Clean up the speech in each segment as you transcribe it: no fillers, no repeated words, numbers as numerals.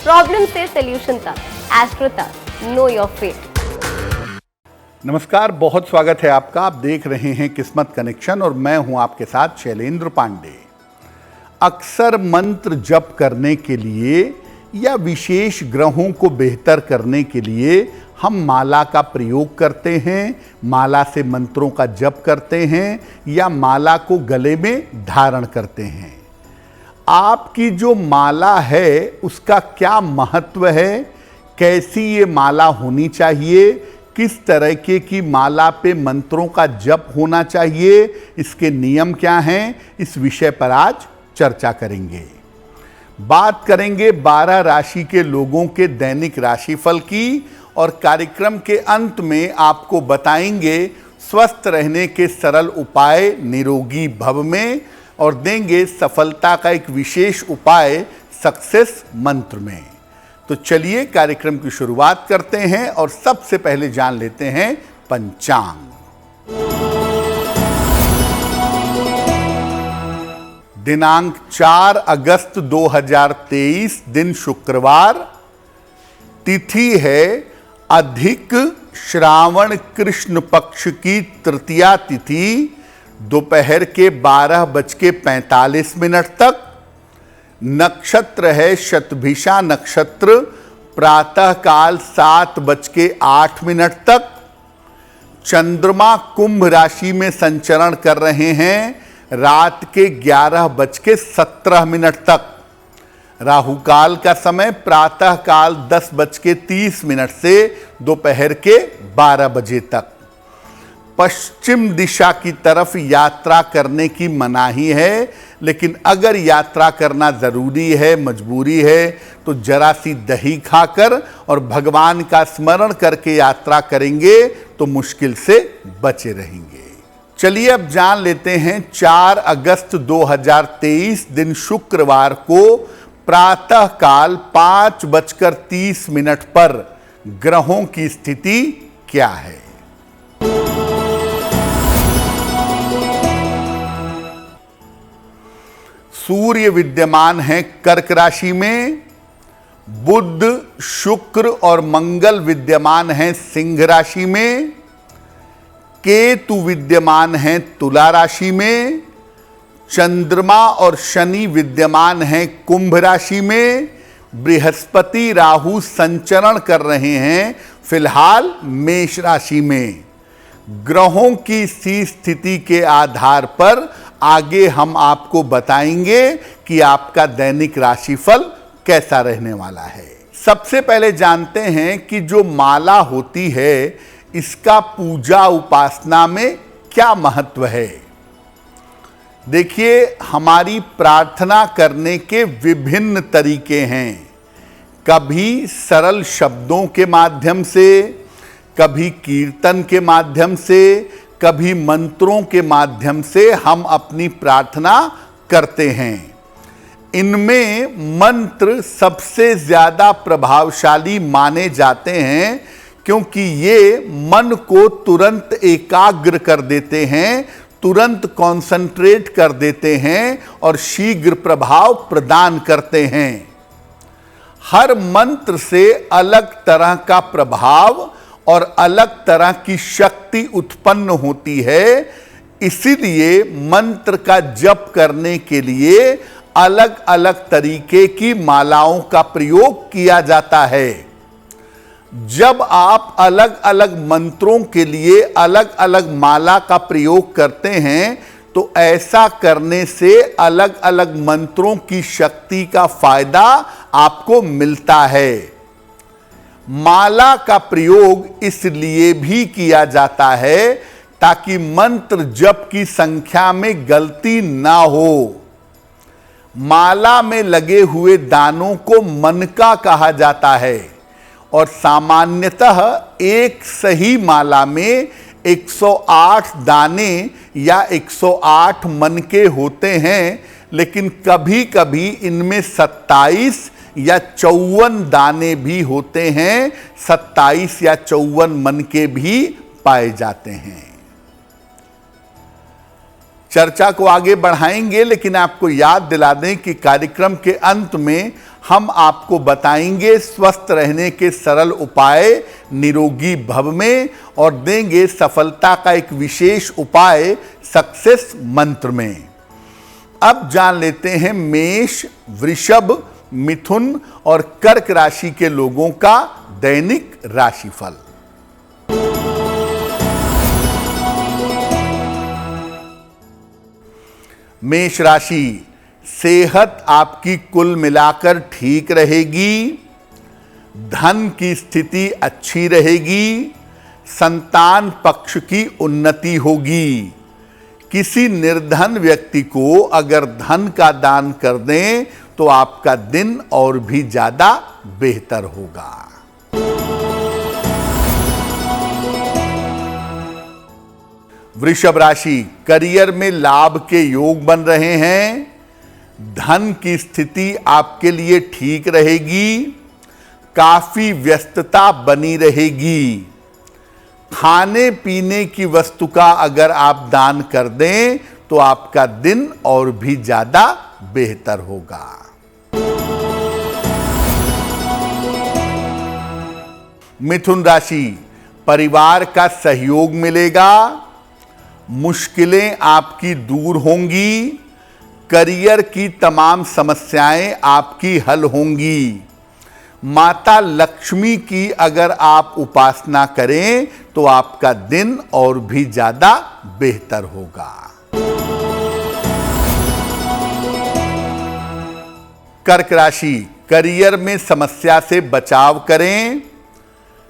Problem से solution तक, astro तक, नो योर फेट। नमस्कार, बहुत स्वागत है आपका। आप देख रहे हैं किस्मत कनेक्शन और मैं हूं आपके साथ शैलेंद्र पांडे। अक्सर मंत्र जप करने के लिए या विशेष ग्रहों को बेहतर करने के लिए हम माला का प्रयोग करते हैं, माला से मंत्रों का जप करते हैं या माला को गले में धारण करते हैं। आपकी जो माला है उसका क्या महत्व है, कैसी ये माला होनी चाहिए, किस तरीके की माला पे मंत्रों का जप होना चाहिए, इसके नियम क्या हैं, इस विषय पर आज चर्चा करेंगे। बात करेंगे 12 राशि के लोगों के दैनिक राशिफल की और कार्यक्रम के अंत में आपको बताएंगे स्वस्थ रहने के सरल उपाय निरोगी भव में और देंगे सफलता का एक विशेष उपाय सक्सेस मंत्र में। तो चलिए कार्यक्रम की शुरुआत करते हैं और सबसे पहले जान लेते हैं पंचांग। दिनांक 4 अगस्त 2023, दिन शुक्रवार, तिथि है अधिक श्रावण कृष्ण पक्ष की तृतीया तिथि, दोपहर के 12:45 तक। नक्षत्र है शतभिषा नक्षत्र, प्रातःकाल 7:08 तक। चंद्रमा कुंभ राशि में संचरण कर रहे हैं रात के 11:17 तक। राहु काल का समय प्रातःकाल 10:30 से दोपहर के 12 बजे तक। पश्चिम दिशा की तरफ यात्रा करने की मनाही है, लेकिन अगर यात्रा करना जरूरी है, मजबूरी है, तो जरा सी दही खाकर और भगवान का स्मरण करके यात्रा करेंगे तो मुश्किल से बचे रहेंगे। चलिए अब जान लेते हैं 4 अगस्त 2023, दिन शुक्रवार को प्रातःकाल 5:30 पर ग्रहों की स्थिति क्या है। सूर्य विद्यमान है कर्क राशि में, बुध, शुक्र और मंगल विद्यमान हैं सिंह राशि में, केतु विद्यमान हैं तुला राशि में, चंद्रमा और शनि विद्यमान हैं कुंभ राशि में, बृहस्पति राहु संचरण कर रहे हैं फिलहाल मेष राशि में। ग्रहों की इसी स्थिति के आधार पर आगे हम आपको बताएंगे कि आपका दैनिक राशिफल कैसा रहने वाला है। सबसे पहले जानते हैं कि जो माला होती है इसका पूजा उपासना में क्या महत्व है। देखिए, हमारी प्रार्थना करने के विभिन्न तरीके हैं। कभी सरल शब्दों के माध्यम से, कभी कीर्तन के माध्यम से, कभी मंत्रों के माध्यम से हम अपनी प्रार्थना करते हैं। इनमें मंत्र सबसे ज्यादा प्रभावशाली माने जाते हैं क्योंकि ये मन को तुरंत एकाग्र कर देते हैं, तुरंत कंसंट्रेट कर देते हैं और शीघ्र प्रभाव प्रदान करते हैं। हर मंत्र से अलग तरह का प्रभाव और अलग तरह की शक्ति उत्पन्न होती है, इसीलिए मंत्र का जप करने के लिए अलग अलग तरीके की मालाओं का प्रयोग किया जाता है। जब आप अलग अलग मंत्रों के लिए अलग अलग माला का प्रयोग करते हैं तो ऐसा करने से अलग अलग मंत्रों की शक्ति का फायदा आपको मिलता है। माला का प्रयोग इसलिए भी किया जाता है ताकि मंत्र जप की संख्या में गलती ना हो। माला में लगे हुए दानों को मनका कहा जाता है और सामान्यतः एक सही माला में 108 दाने या 108 मनके होते हैं, लेकिन कभी कभी इनमें 27 या 54 दाने भी होते हैं, 27 या 54 मनके भी पाए जाते हैं। चर्चा को आगे बढ़ाएंगे, लेकिन आपको याद दिला दें कि कार्यक्रम के अंत में हम आपको बताएंगे स्वस्थ रहने के सरल उपाय निरोगी भव में, और देंगे सफलता का एक विशेष उपाय सक्सेस मंत्र में। अब जान लेते हैं मेष, वृषभ, मिथुन और कर्क राशि के लोगों का दैनिक राशिफल। मेष राशि, सेहत आपकी कुल मिलाकर ठीक रहेगी, धन की स्थिति अच्छी रहेगी, संतान पक्ष की उन्नति होगी। किसी निर्धन व्यक्ति को अगर धन का दान कर दें तो आपका दिन और भी ज्यादा बेहतर होगा। वृषभ राशि, करियर में लाभ के योग बन रहे हैं, धन की स्थिति आपके लिए ठीक रहेगी, काफी व्यस्तता बनी रहेगी। खाने पीने की वस्तु का अगर आप दान कर दें तो आपका दिन और भी ज्यादा बेहतर होगा। मिथुन राशि, परिवार का सहयोग मिलेगा, मुश्किलें आपकी दूर होंगी, करियर की तमाम समस्याएं आपकी हल होंगी। माता लक्ष्मी की अगर आप उपासना करें तो आपका दिन और भी ज्यादा बेहतर होगा। कर्क राशि, करियर में समस्या से बचाव करें,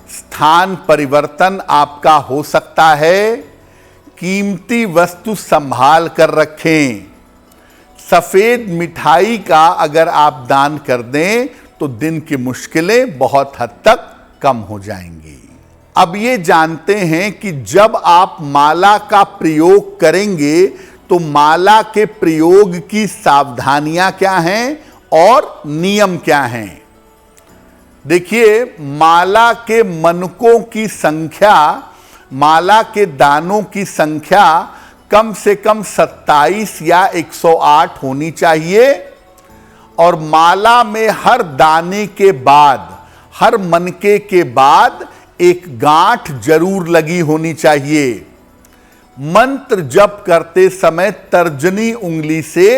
स्थान परिवर्तन आपका हो सकता है, कीमती वस्तु संभाल कर रखें। सफेद मिठाई का अगर आप दान कर दें तो दिन की मुश्किलें बहुत हद तक कम हो जाएंगी। अब ये जानते हैं कि जब आप माला का प्रयोग करेंगे तो माला के प्रयोग की सावधानियां क्या हैं और नियम क्या हैं। देखिए, माला के मनकों की संख्या, माला के दानों की संख्या कम से कम 27 या 108 होनी चाहिए, और माला में हर दाने के बाद, हर मनके के बाद एक गांठ जरूर लगी होनी चाहिए। मंत्र जप करते समय तर्जनी उंगली से,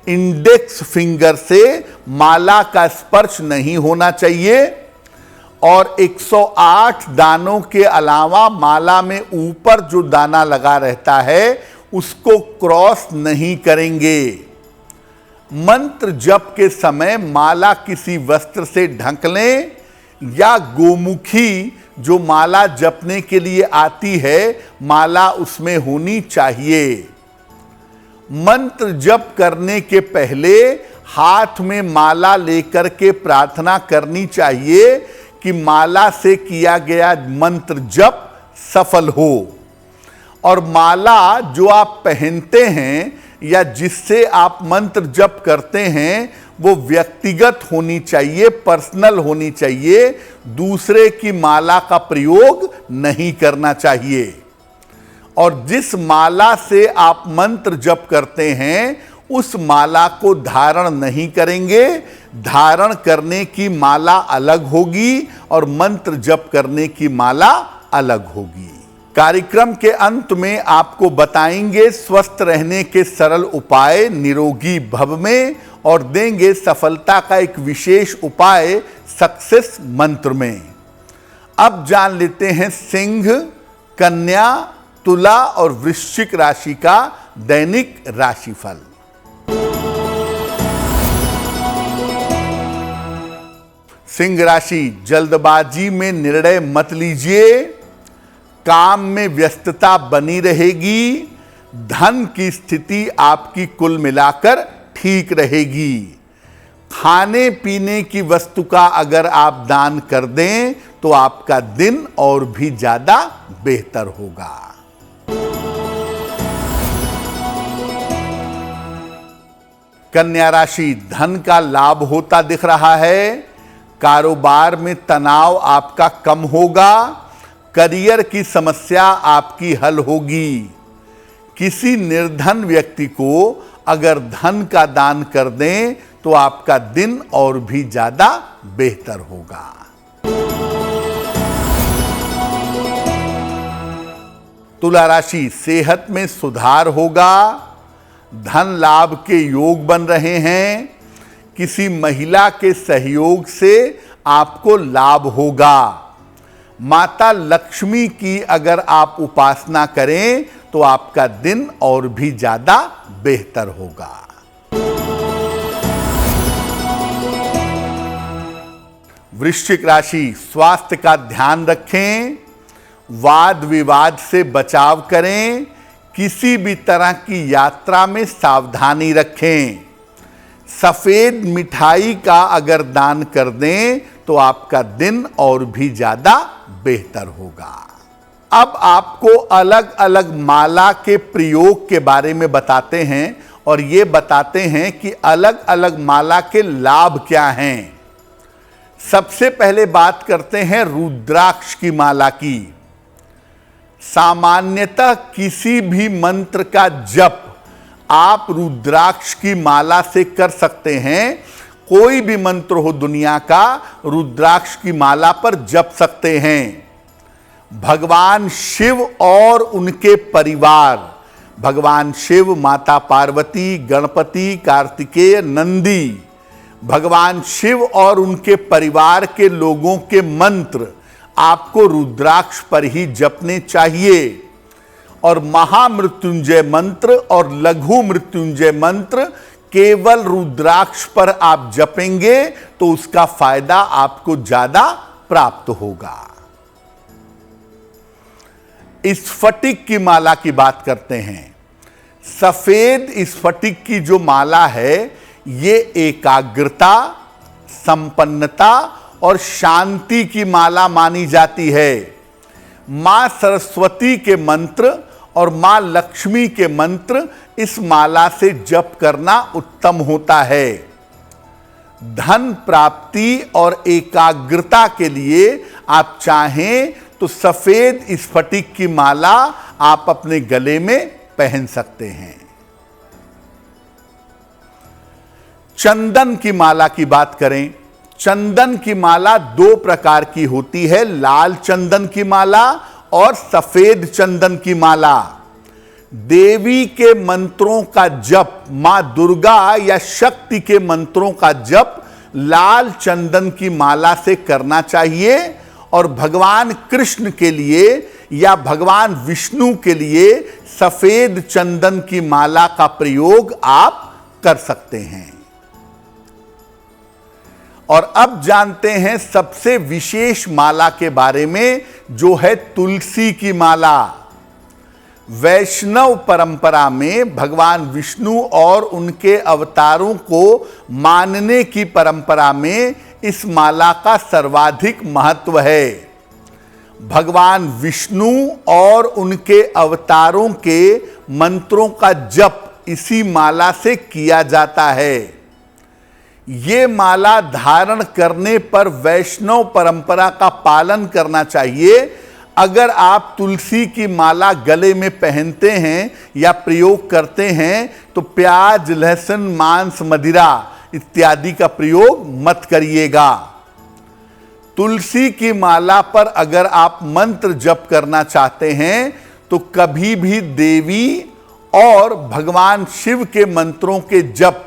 इंडेक्स फिंगर से माला का स्पर्श नहीं होना चाहिए, और 108 दानों के अलावा माला में ऊपर जो दाना लगा रहता है उसको क्रॉस नहीं करेंगे। मंत्र जप के समय माला किसी वस्त्र से ढक लें, या गोमुखी जो माला जपने के लिए आती है माला उसमें होनी चाहिए। मंत्र जप करने के पहले हाथ में माला लेकर के प्रार्थना करनी चाहिए कि माला से किया गया मंत्र जप सफल हो। और माला जो आप पहनते हैं या जिससे आप मंत्र जप करते हैं वो व्यक्तिगत होनी चाहिए, पर्सनल होनी चाहिए, दूसरे की माला का प्रयोग नहीं करना चाहिए। और जिस माला से आप मंत्र जप करते हैं उस माला को धारण नहीं करेंगे, धारण करने की माला अलग होगी और मंत्र जप करने की माला अलग होगी। कार्यक्रम के अंत में आपको बताएंगे स्वस्थ रहने के सरल उपाय निरोगी भव में, और देंगे सफलता का एक विशेष उपाय सक्सेस मंत्र में। अब जान लेते हैं सिंह, कन्या, तुला और वृश्चिक राशि का दैनिक राशिफल। सिंह राशि, जल्दबाजी में निर्णय मत लीजिए, काम में व्यस्तता बनी रहेगी, धन की स्थिति आपकी कुल मिलाकर ठीक रहेगी। खाने पीने की वस्तु का अगर आप दान कर दें तो आपका दिन और भी ज्यादा बेहतर होगा। कन्या राशि, धन का लाभ होता दिख रहा है, कारोबार में तनाव आपका कम होगा, करियर की समस्या आपकी हल होगी। किसी निर्धन व्यक्ति को अगर धन का दान कर दें तो आपका दिन और भी ज्यादा बेहतर होगा। तुला राशि, सेहत में सुधार होगा, धन लाभ के योग बन रहे हैं, किसी महिला के सहयोग से आपको लाभ होगा। माता लक्ष्मी की अगर आप उपासना करें तो आपका दिन और भी ज्यादा बेहतर होगा। वृश्चिक राशि, स्वास्थ्य का ध्यान रखें, वाद विवाद से बचाव करें, किसी भी तरह की यात्रा में सावधानी रखें। सफेद मिठाई का अगर दान कर दें तो आपका दिन और भी ज्यादा बेहतर होगा। अब आपको अलग अलग माला के प्रयोग के बारे में बताते हैं और ये बताते हैं कि अलग अलग माला के लाभ क्या हैं। सबसे पहले बात करते हैं रुद्राक्ष की माला की। सामान्यतः किसी भी मंत्र का जप आप रुद्राक्ष की माला से कर सकते हैं। कोई भी मंत्र हो दुनिया का, रुद्राक्ष की माला पर जप सकते हैं। भगवान शिव और उनके परिवार, भगवान शिव, माता पार्वती, गणपति, कार्तिकेय, नंदी, भगवान शिव और उनके परिवार के लोगों के मंत्र आपको रुद्राक्ष पर ही जपने चाहिए। और महामृत्युंजय मंत्र और लघु मृत्युंजय मंत्र केवल रुद्राक्ष पर आप जपेंगे तो उसका फायदा आपको ज्यादा प्राप्त होगा। स्फटिक की माला की बात करते हैं। सफेद स्फटिक की जो माला है ये एकाग्रता, संपन्नता और शांति की माला मानी जाती है। मां सरस्वती के मंत्र और मां लक्ष्मी के मंत्र इस माला से जप करना उत्तम होता है। धन प्राप्ति और एकाग्रता के लिए आप चाहें तो सफेद स्फटिक की माला आप अपने गले में पहन सकते हैं। चंदन की माला की बात करें। चंदन की माला दो प्रकार की होती है, लाल चंदन की माला और सफेद चंदन की माला। देवी के मंत्रों का जप, मां दुर्गा या शक्ति के मंत्रों का जप लाल चंदन की माला से करना चाहिए। और भगवान कृष्ण के लिए या भगवान विष्णु के लिए सफेद चंदन की माला का प्रयोग आप कर सकते हैं। और अब जानते हैं सबसे विशेष माला के बारे में, जो है तुलसी की माला। वैष्णव परंपरा में भगवान विष्णु और उनके अवतारों को मानने की परंपरा में इस माला का सर्वाधिक महत्व है। भगवान विष्णु और उनके अवतारों के मंत्रों का जप इसी माला से किया जाता है। ये माला धारण करने पर वैष्णव परंपरा का पालन करना चाहिए। अगर आप तुलसी की माला गले में पहनते हैं या प्रयोग करते हैं तो प्याज, लहसुन, मांस, मदिरा इत्यादि का प्रयोग मत करिएगा। तुलसी की माला पर अगर आप मंत्र जप करना चाहते हैं तो कभी भी देवी और भगवान शिव के मंत्रों के जप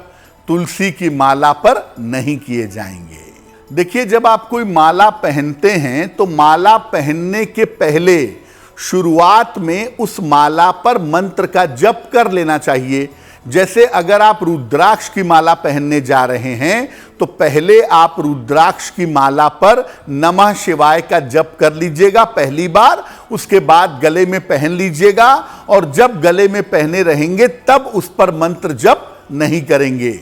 तुलसी की माला पर नहीं किए जाएंगे। देखिए, जब आप कोई माला पहनते हैं तो माला पहनने के पहले शुरुआत में उस माला पर मंत्र का जप कर लेना चाहिए। जैसे अगर आप रुद्राक्ष की माला पहनने जा रहे हैं तो पहले आप रुद्राक्ष की माला पर नमः शिवाय का जप कर लीजिएगा पहली बार, उसके बाद गले में पहन लीजिएगा और जब गले में पहने रहेंगे तब उस पर मंत्र जप नहीं करेंगे।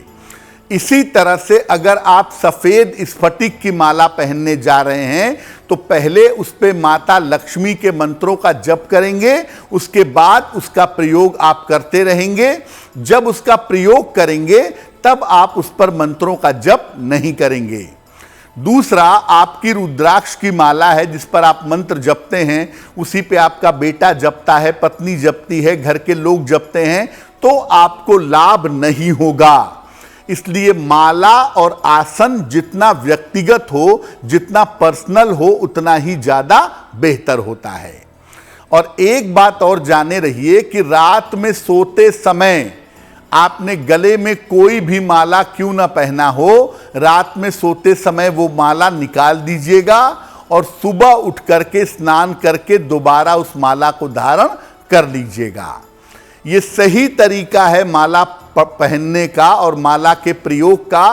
इसी तरह से अगर आप सफेद स्फटिक की माला पहनने जा रहे हैं तो पहले उस पे माता लक्ष्मी के मंत्रों का जप करेंगे, उसके बाद उसका प्रयोग आप करते रहेंगे। जब उसका प्रयोग करेंगे तब आप उस पर मंत्रों का जप नहीं करेंगे। दूसरा, आपकी रुद्राक्ष की माला है जिस पर आप मंत्र जपते हैं, उसी पे आपका बेटा जपता है, पत्नी जपती है, घर के लोग जपते हैं, तो आपको लाभ नहीं होगा। इसलिए माला और आसन जितना व्यक्तिगत हो, जितना पर्सनल हो, उतना ही ज्यादा बेहतर होता है। और एक बात और जाने रहिए कि रात में सोते समय आपने गले में कोई भी माला क्यों ना पहना हो, रात में सोते समय वो माला निकाल दीजिएगा और सुबह उठ करके स्नान करके दोबारा उस माला को धारण कर लीजिएगा। ये सही तरीका है माला पहनने का और माला के प्रयोग का।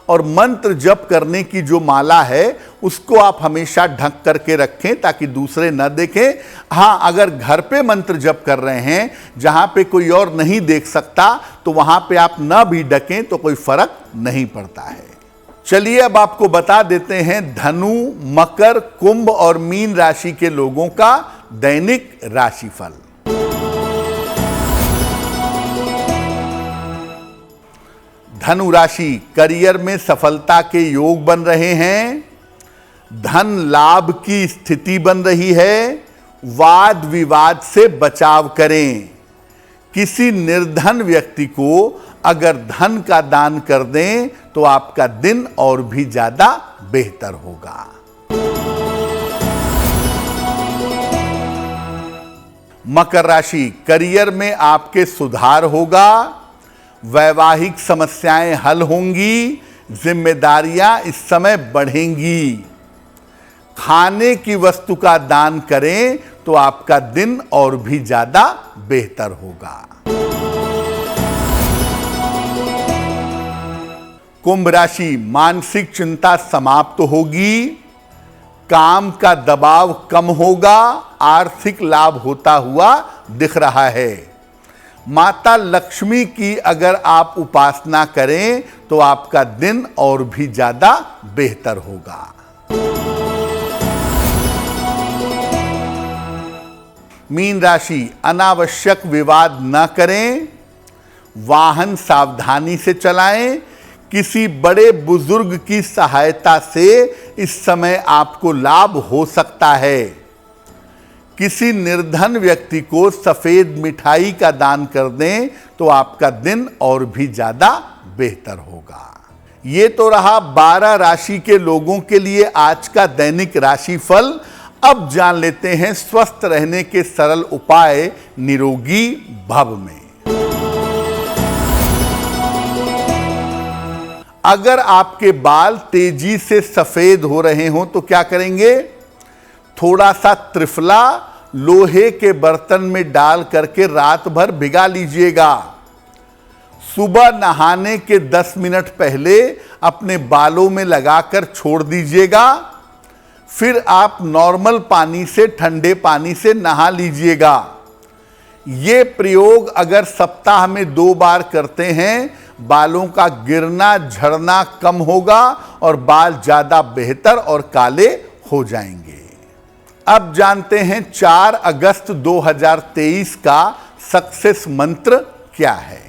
और मंत्र जप करने की जो माला है उसको आप हमेशा ढक करके रखें ताकि दूसरे न देखें। हाँ, अगर घर पे मंत्र जप कर रहे हैं जहां पे कोई और नहीं देख सकता, तो वहां पे आप न भी ढकें तो कोई फर्क नहीं पड़ता है। चलिए अब आपको बता देते हैं धनु, मकर, कुंभ और मीन राशि के लोगों का दैनिक राशिफल। धनु राशि, करियर में सफलता के योग बन रहे हैं, धन लाभ की स्थिति बन रही है, वाद विवाद से बचाव करें। किसी निर्धन व्यक्ति को अगर धन का दान कर दें तो आपका दिन और भी ज्यादा बेहतर होगा। मकर राशि, करियर में आपके सुधार होगा, वैवाहिक समस्याएं हल होंगी, जिम्मेदारियां इस समय बढ़ेंगी। खाने की वस्तु का दान करें तो आपका दिन और भी ज्यादा बेहतर होगा। कुंभ राशि, मानसिक चिंता समाप्त होगी, काम का दबाव कम होगा, आर्थिक लाभ होता हुआ दिख रहा है। माता लक्ष्मी की अगर आप उपासना करें तो आपका दिन और भी ज्यादा बेहतर होगा। मीन राशि, अनावश्यक विवाद न करें, वाहन सावधानी से चलाएं, किसी बड़े बुजुर्ग की सहायता से इस समय आपको लाभ हो सकता है। किसी निर्धन व्यक्ति को सफेद मिठाई का दान कर दें तो आपका दिन और भी ज्यादा बेहतर होगा। ये तो रहा 12 राशि के लोगों के लिए आज का दैनिक राशिफल। अब जान लेते हैं स्वस्थ रहने के सरल उपाय निरोगी भव में। अगर आपके बाल तेजी से सफेद हो रहे हों तो क्या करेंगे? थोड़ा सा त्रिफला लोहे के बर्तन में डाल करके रात भर भिगा लीजिएगा। सुबह नहाने के 10 मिनट पहले अपने बालों में लगाकर छोड़ दीजिएगा। फिर आप नॉर्मल पानी से, ठंडे पानी से नहा लीजिएगा। ये प्रयोग अगर सप्ताह में 2 बार करते हैं, बालों का गिरना झड़ना कम होगा और बाल ज्यादा बेहतर और काले हो जाएंगे। अब जानते हैं 4 अगस्त 2023 का सक्सेस मंत्र क्या है।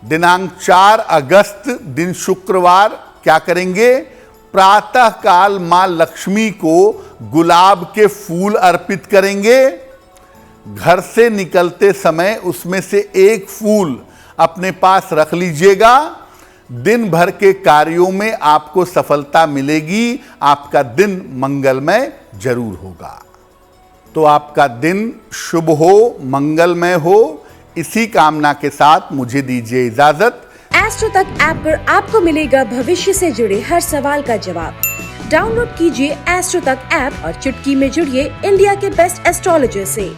दिनांक 4 अगस्त दिन शुक्रवार क्या करेंगे? प्रातः काल मां लक्ष्मी को गुलाब के फूल अर्पित करेंगे। घर से निकलते समय उसमें से एक फूल अपने पास रख लीजिएगा। दिन भर के कार्यों में आपको सफलता मिलेगी, आपका दिन मंगलमय जरूर होगा। तो आपका दिन शुभ हो, मंगलमय हो, इसी कामना के साथ मुझे दीजिए इजाजत। एस्ट्रो तक ऐप पर आपको मिलेगा भविष्य से जुड़े हर सवाल का जवाब। डाउनलोड कीजिए एस्ट्रो तक ऐप और चुटकी में जुड़िए इंडिया के बेस्ट एस्ट्रोलॉजर से।